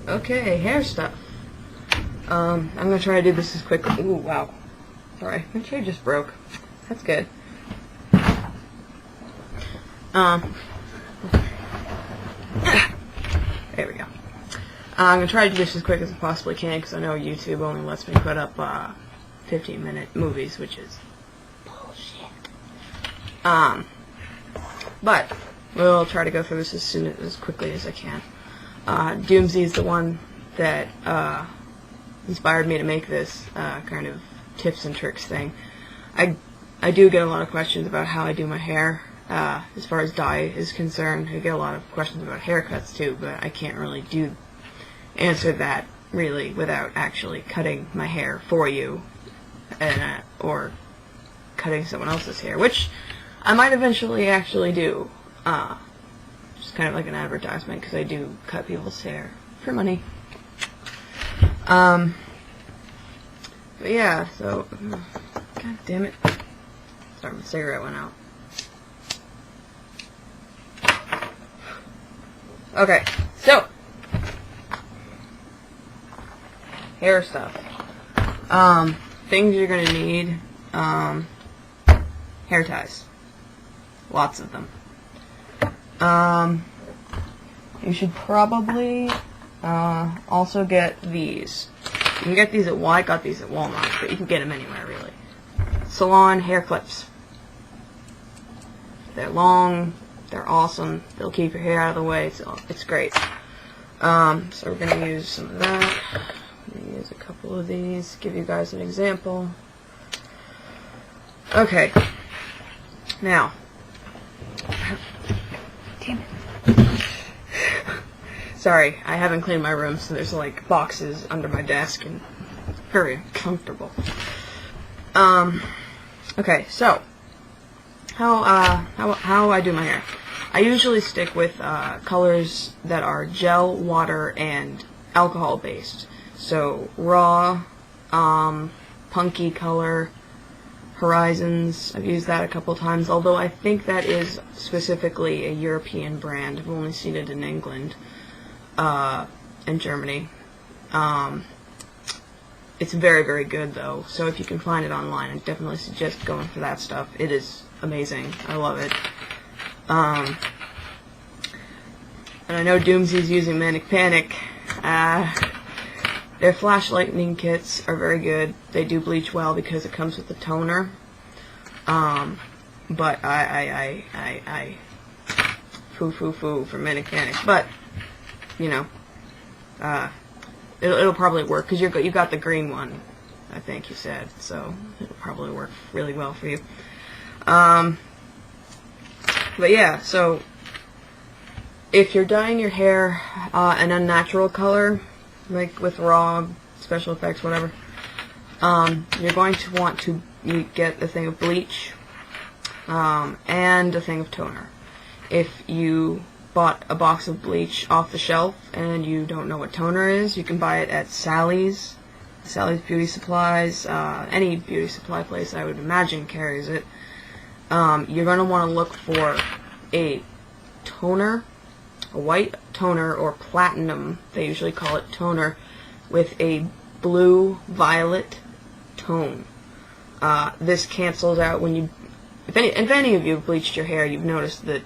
Okay, hair stuff. I'm gonna try to do this as quickly. Ooh, wow. Sorry, my chair just broke. That's good. There we go. I'm gonna try to do this as quick as I possibly can because I know YouTube only lets me put up 15-minute movies, which is bullshit. But we'll try to go through this as quickly as I can. Doomsy is the one that inspired me to make this kind of tips and tricks thing. I do get a lot of questions about how I do my hair. As far as dye is concerned, I get a lot of questions about haircuts too, but I can't really answer that really without actually cutting my hair for you, or cutting someone else's hair, which I might eventually actually do. Just kind of like an advertisement, because I do cut people's hair for money. But yeah, so god damn it. Sorry, my cigarette went out. Okay, so hair stuff. Things you're gonna need. Hair ties. Lots of them. You should probably also get these. You can get these at I got these at Walmart, but you can get them anywhere really. Salon hair clips. They're long. They're awesome. They'll keep your hair out of the way. It's great. So we're gonna use some of that. I'm gonna use a couple of these. Give you guys an example. Okay. Now. Damn it. Sorry, I haven't cleaned my room, so there's like boxes under my desk and very uncomfortable. Okay, so how I do my hair. I usually stick with colors that are gel, water, and alcohol based. So raw, punky color, Horizons. I've used that a couple times, although I think that is specifically a European brand. I've only seen it in England and Germany. It's very, very good though, so if you can find it online, I definitely suggest going for that stuff. It is amazing. I love it. And I know Doomsy's using Manic Panic. Their Flash Lightning kits are very good. They do bleach well because it comes with a toner. But I foo for Manic Panic. But, you know, it'll probably work because you got the green one, I think you said. So it'll probably work really well for you. But yeah, so if you're dyeing your hair an unnatural color, like with raw, special effects, whatever, you're going to want to get a thing of bleach and a thing of toner. If you bought a box of bleach off the shelf and you don't know what toner is, you can buy it at Sally's Beauty Supplies. Any beauty supply place I would imagine carries it. You're going to want to look for a toner, a white toner, or platinum, they usually call it toner, with a blue-violet tone. This cancels out when you... If any of you have bleached your hair, you've noticed that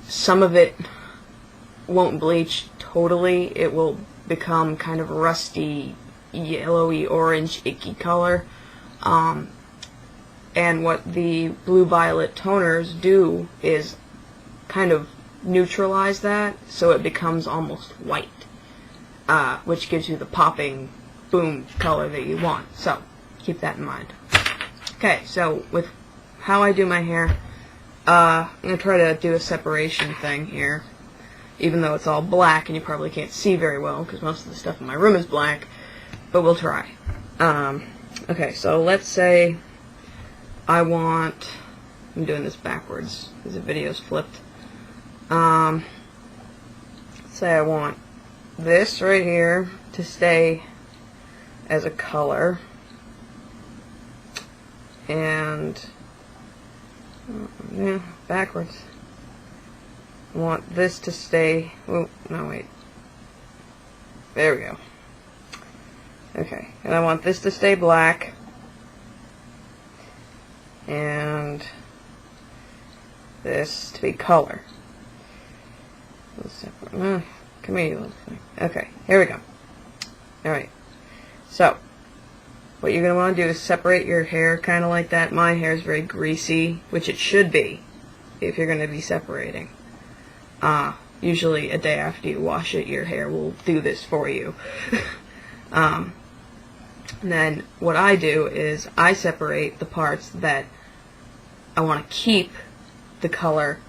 some of it won't bleach totally. It will become kind of rusty, yellowy, orange, icky color. And what the blue-violet toners do is kind of neutralize that, so it becomes almost white, which gives you the popping, boom color that you want. So, keep that in mind. Okay, so with how I do my hair, I'm going to try to do a separation thing here, even though it's all black and you probably can't see very well, because most of the stuff in my room is black, but we'll try. Okay, so let's say I'm doing this backwards, because the video's flipped. Say I want this right here to stay as a color, and yeah, backwards. I want this to stay. Oh no, wait. There we go. Okay, and I want this to stay black. And this to be color. Come here, little thing. Okay, here we go. Alright, so what you're going to want to do is separate your hair kind of like that. My hair is very greasy, which it should be if you're going to be separating. Usually a day after you wash it, your hair will do this for you. And then what I do is I separate the parts that I want to keep the color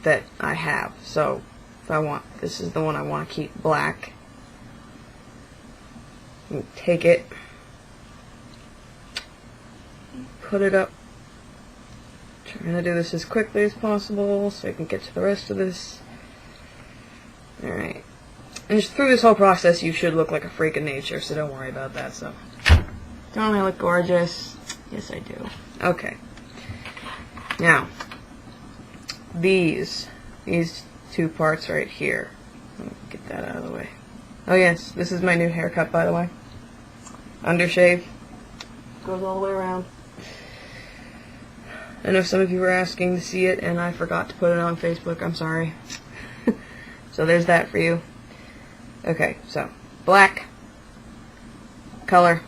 that I have. So if I want, this is the one I want to keep black. You take it, put it up. Trying to do this as quickly as possible so I can get to the rest of this. Alright. And just through this whole process you should look like a freak of nature, so don't worry about that stuff. Don't I look gorgeous? Yes, I do. Okay. Now, these two parts right here. Let me get that out of the way. Oh yes, this is my new haircut, by the way. Undershave. Goes all the way around. I know some of you were asking to see it, and I forgot to put it on Facebook. I'm sorry. So there's that for you. Okay, so black, color,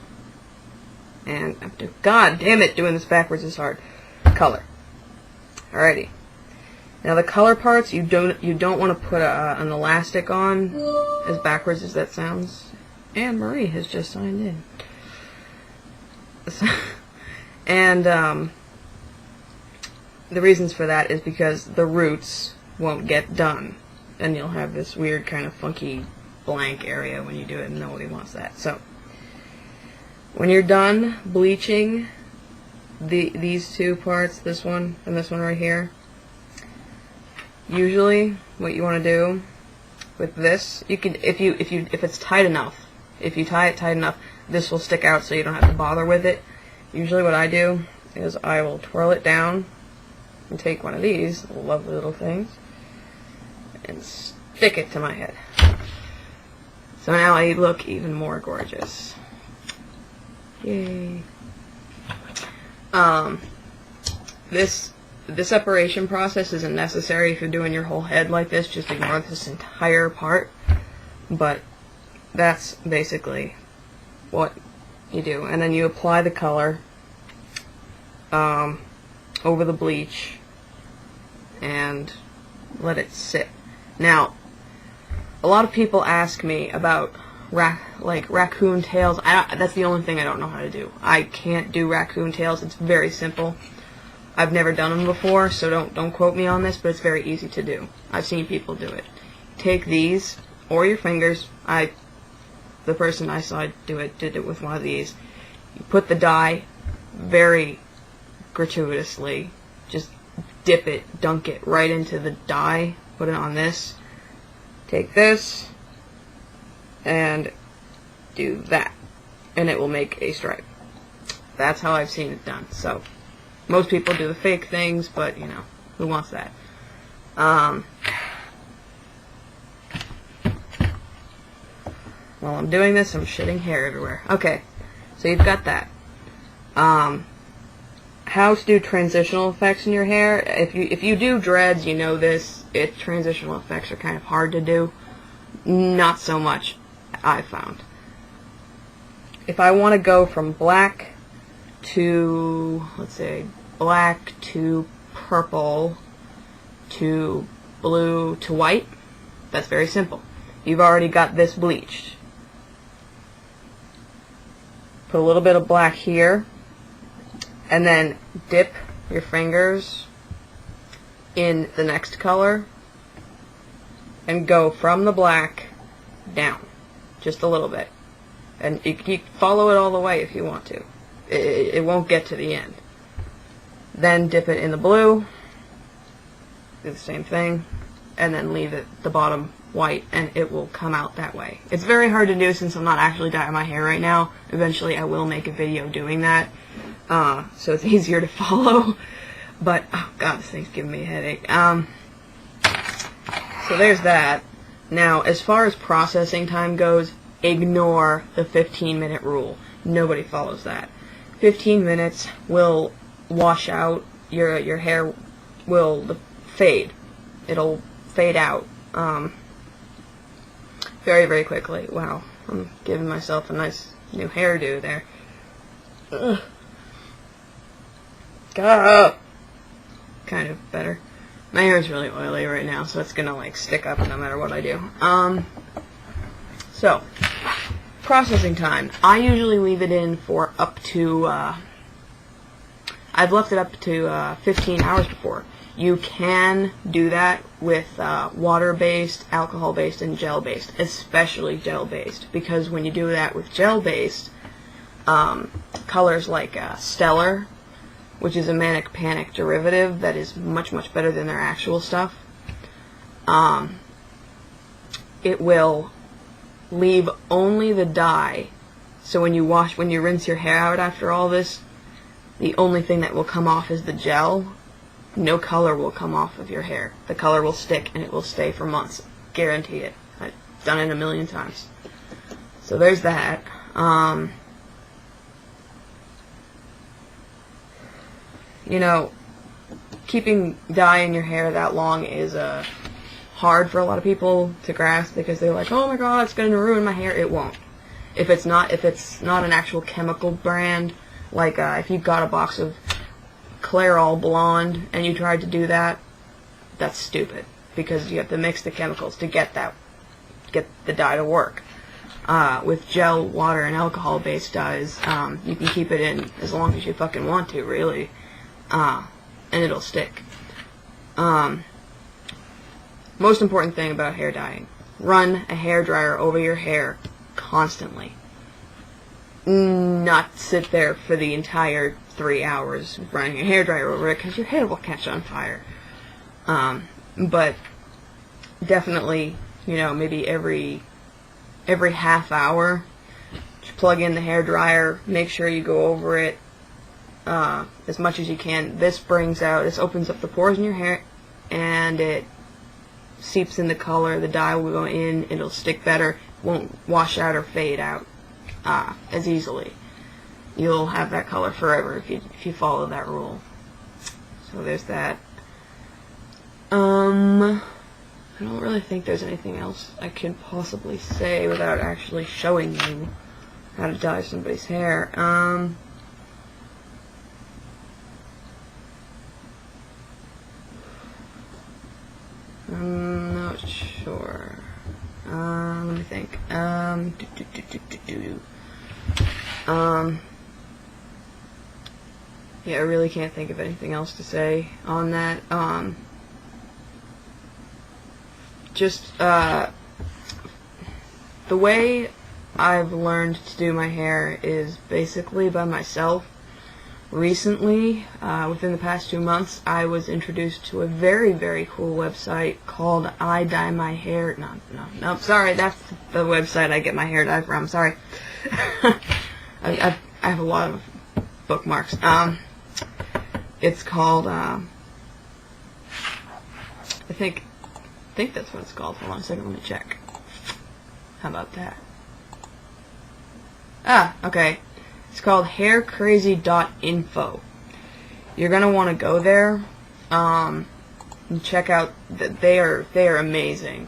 and God damn it, doing this backwards is hard. Color. Alrighty. Now the color parts you don't want to put an elastic on, as backwards as that sounds. And Marie has just signed in. And the reasons for that is because the roots won't get done, and you'll have this weird kind of funky blank area when you do it, and nobody wants that. So when you're done bleaching these two parts, this one and this one right here, usually what you want to do with this, you can, if it's tight enough, if you tie it tight enough, this will stick out so you don't have to bother with it. Usually what I do is I will twirl it down and take one of these lovely little things and stick it to my head. So now I look even more gorgeous. Yay. The separation process isn't necessary if you're doing your whole head like this. Just ignore this entire part. But that's basically what you do. And then you apply the color over the bleach and let it sit. Now, a lot of people ask me about raccoon tails. That's the only thing I don't know how to do. I can't do raccoon tails. It's very simple. I've never done them before, so don't quote me on this, but it's very easy to do. I've seen people do it. Take these, or your fingers. The person I saw do it did it with one of these. You put the dye very gratuitously. Just dip it, dunk it right into the dye. Put it on this. Take this and do that, and it will make a stripe. That's how I've seen it done. So most people do the fake things, but you know, who wants that? While I'm doing this, I'm shitting hair everywhere. Okay, so you've got that. How to do transitional effects in your hair. If you do dreads, you know this. Transitional effects are kind of hard to do. Not so much, I found. If I want to go from black to, let's say, black to purple to blue to white, that's very simple. You've already got this bleached. Put a little bit of black here, and then dip your fingers in the next color and go from the black down just a little bit, and you can follow it all the way if you want to. It won't get to the end. Then dip it in the blue, do the same thing, and then leave it the bottom white, and it will come out that way. It's very hard to do since I'm not actually dyeing my hair right now. Eventually I will make a video doing that, so it's easier to follow. But oh god, this thing's giving me a headache. So there's that. Now, as far as processing time goes, ignore the 15-minute rule. Nobody follows that. 15 minutes will wash out, your hair will fade. It'll fade out very, very quickly. Wow, I'm giving myself a nice new hairdo there. Ugh. God. Kind of better. My hair is really oily right now, so it's gonna like stick up no matter what I do. So, processing time. I usually leave it in for up to, I've left it up to 15 hours before. You can do that with water-based, alcohol-based, and gel-based, especially gel-based, because when you do that with gel-based, colors like Stellar, which is a Manic Panic derivative that is much, much better than their actual stuff, it will leave only the dye. So when you rinse your hair out after all this, the only thing that will come off is the gel. No color will come off of your hair. The color will stick and it will stay for months. Guarantee it. I've done it a million times. So there's that. You know, keeping dye in your hair that long is hard for a lot of people to grasp because they're like, oh my god, it's going to ruin my hair. It won't. If it's not an actual chemical brand, like if you got a box of Clairol Blonde and you tried to do that, that's stupid because you have to mix the chemicals to get the dye to work. With gel, water, and alcohol-based dyes, you can keep it in as long as you fucking want to, really, and it'll stick. Most important thing about hair dyeing: run a hairdryer over your hair constantly. Not sit there for the entire 3 hours running a hairdryer over it because your hair will catch on fire. But definitely, you know, maybe every half hour, just plug in the hairdryer. Make sure you go over it as much as you can. This opens up the pores in your hair, and it seeps in the color. The dye will go in. It'll stick better. Won't wash out or fade out as easily. You'll have that color forever if you follow that rule. So there's that. I don't really think there's anything else I could possibly say without actually showing you how to dye somebody's hair. I'm not sure. Let me think. Yeah, I really can't think of anything else to say on that. Just, the way I've learned to do my hair is basically by myself. Recently, within the past 2 months, I was introduced to a very, very cool website called I Dye My Hair. No, sorry, that's the website I get my hair dyed from. Sorry. I have a lot of bookmarks. It's called, I think that's what it's called. Hold on a second, let me check. How about that? Okay. It's called haircrazy.info. You're gonna want to go there, and check out that they are amazing.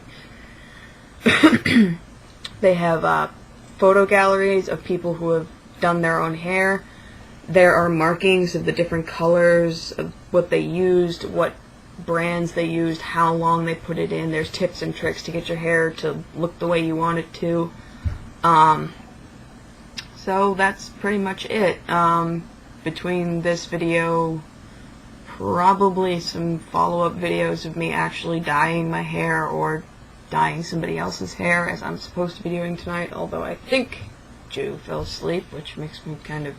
They have photo galleries of people who have done their own hair. There are markings of the different colors, of what they used, what brands they used, how long they put it in. There's tips and tricks to get your hair to look the way you want it to. So that's pretty much it. Between this video, probably some follow-up videos of me actually dyeing my hair or dyeing somebody else's hair, as I'm supposed to be doing tonight, although I think Jew fell asleep, which makes me kind of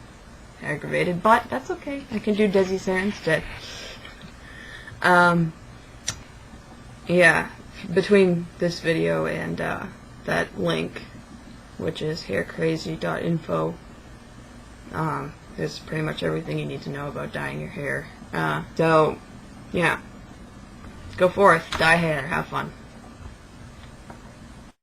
aggravated, but that's okay. I can do Desi's hair instead. Yeah, between this video and that link, which is haircrazy.info, there's pretty much everything you need to know about dyeing your hair. So, yeah. Go forth, dye hair, have fun.